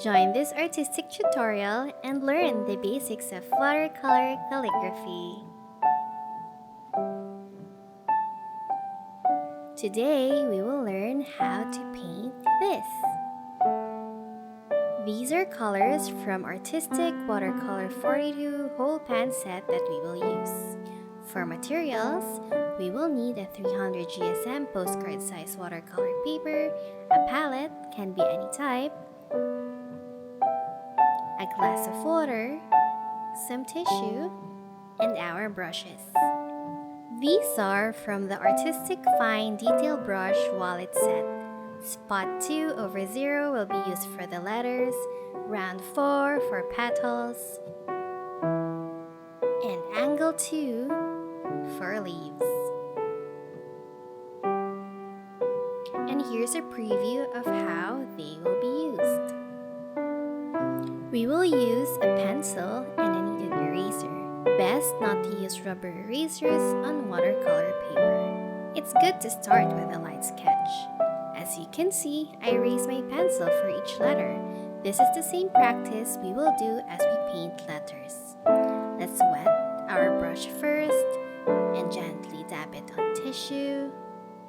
Join this artistic tutorial and learn the basics of watercolor calligraphy. Today, we will learn how to paint this. These are colors from Artistik Watercolor 42 whole pan set that we will use. For materials, we will need a 300 GSM postcard size watercolor paper, a palette, can be any type, a glass of water, some tissue, and our brushes. These are from the Artistik Fine Detail Brush Wallet Set. Spot 2/0 will be used for the letters, round 4 for petals, and angle 2 for leaves. And here's a preview of how they will be used. We will use a pencil and a kneaded eraser. Best not to use rubber erasers on watercolor paper. It's good to start with a light sketch. As you can see, I raise my pencil for each letter. This is the same practice we will do as we paint letters. Let's wet our brush first and gently dab it on tissue.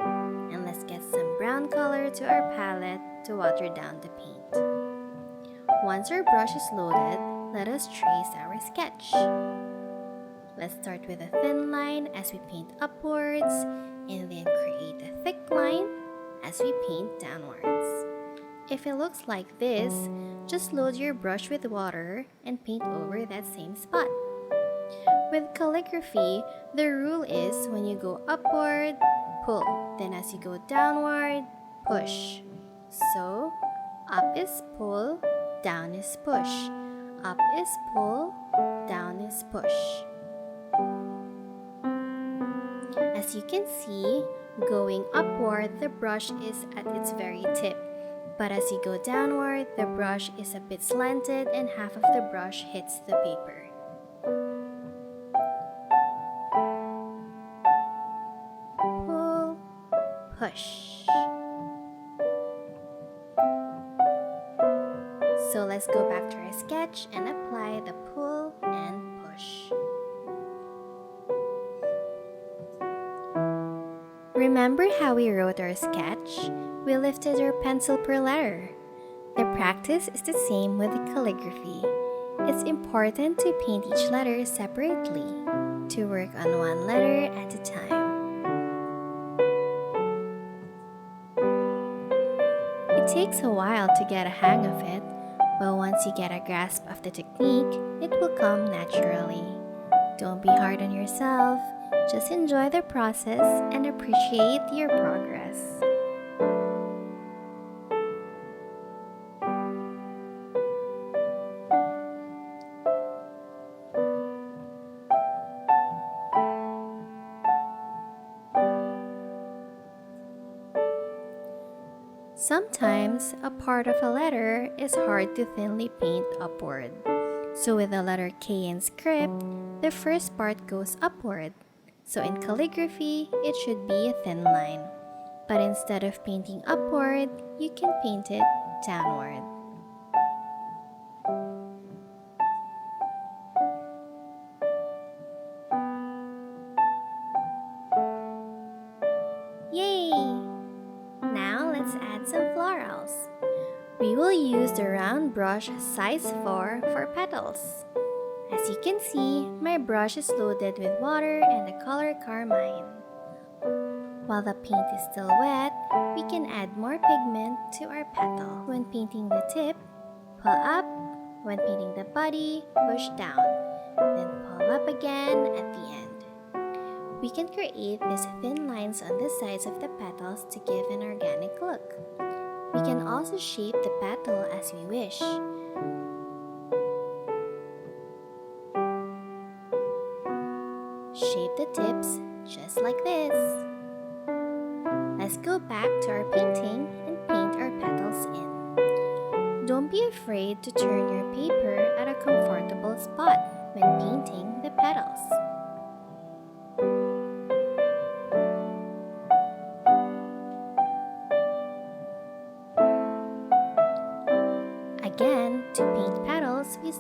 And let's get some brown color to our palette to water down the paint. Once our brush is loaded, let us trace our sketch. Let's start with a thin line as we paint upwards, and then create a thick line as we paint downwards. If it looks like this, just load your brush with water and paint over that same spot. With calligraphy, the rule is when you go upward, pull. Then as you go downward, push. So, up is pull, down is push. Up is pull, down is push. As you can see, going upward, the brush is at its very tip. But as you go downward, the brush is a bit slanted and half of the brush hits the paper. Pull, push. So let's go back to our sketch and apply the pull and push. Remember how we wrote our sketch? We lifted our pencil per letter. The practice is the same with the calligraphy. It's important to paint each letter separately, to work on one letter at a time. It takes a while to get a hang of it, but once you get a grasp of the technique, it will come naturally. Don't be hard on yourself, just enjoy the process and appreciate your progress. Sometimes, a part of a letter is hard to thinly paint upward. So with the letter K in script, the first part goes upward. So in calligraphy, it should be a thin line. But instead of painting upward, you can paint it downward. Yay! Now let's add some florals. We will use the round brush size 4 for petals. As you can see, my brush is loaded with water and the color carmine. While the paint is still wet, we can add more pigment to our petal. When painting the tip, pull up. When painting the body, push down. Then pull up again at the end. We can create these thin lines on the sides of the petals to give an organic look. We can also shape the petal as we wish. Shape the tips just like this. Let's go back to our painting and paint our petals in. Don't be afraid to turn your paper at a comfortable spot when painting the petals. Again,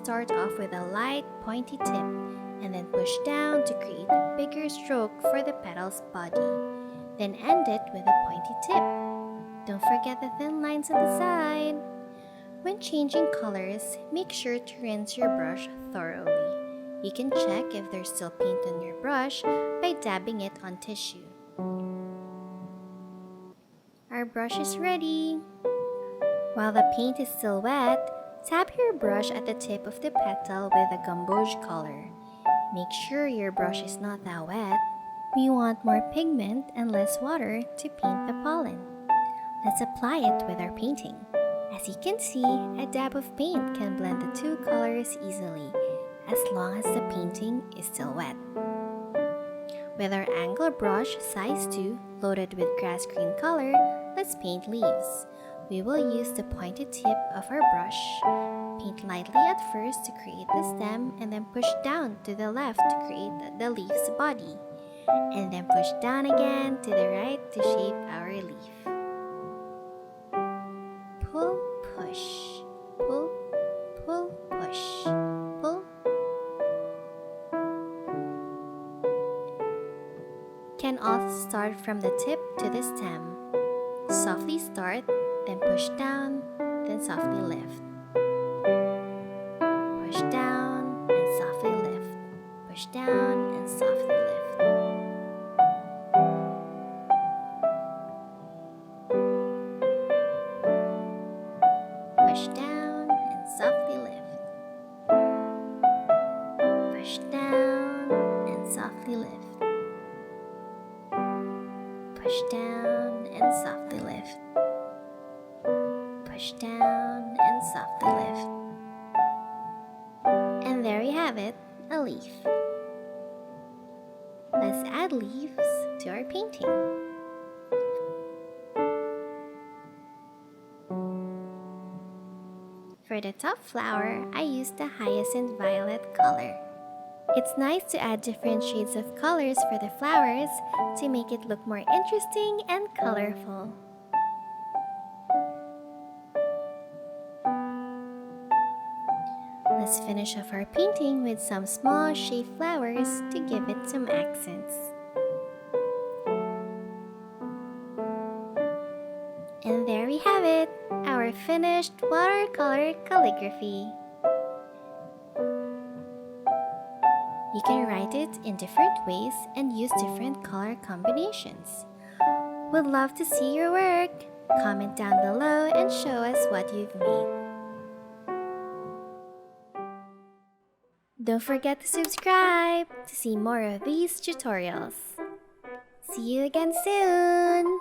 start off with a light, pointy tip and then push down to create a bigger stroke for the petal's body. Then end it with a pointy tip. Don't forget the thin lines on the side. When changing colors, make sure to rinse your brush thoroughly. You can check if there's still paint on your brush by dabbing it on tissue. Our brush is ready. While the paint is still wet, tap your brush at the tip of the petal with a gamboge color. Make sure your brush is not that wet. We want more pigment and less water to paint the pollen. Let's apply it with our painting. As you can see, a dab of paint can blend the two colors easily, as long as the painting is still wet. With our angle brush size 2 loaded with grass green color, let's paint leaves. We will use the pointed tip of our brush. Paint lightly at first to create the stem and then push down to the left to create the leaf's body. And then push down again to the right to shape our leaf. Pull, push, pull, pull, push, pull. Can also start from the tip to the stem. Softly start, then push down, then softly lift. Push down and softly lift. Push down and softly lift. Push down and softly lift. Push down and softly lift. Push down and softly lift. Push down and softly lift. And there you have it, a leaf. Let's add leaves to our painting. For the top flower, I used the hyacinth violet color. It's nice to add different shades of colors for the flowers to make it look more interesting and colorful. Let's finish off our painting with some small shaped flowers to give it some accents. And there we have it, our finished watercolor calligraphy. You can write it in different ways and use different color combinations. Would love to see your work. Comment down below and show us what you've made. Don't forget to subscribe to see more of these tutorials. See you again soon!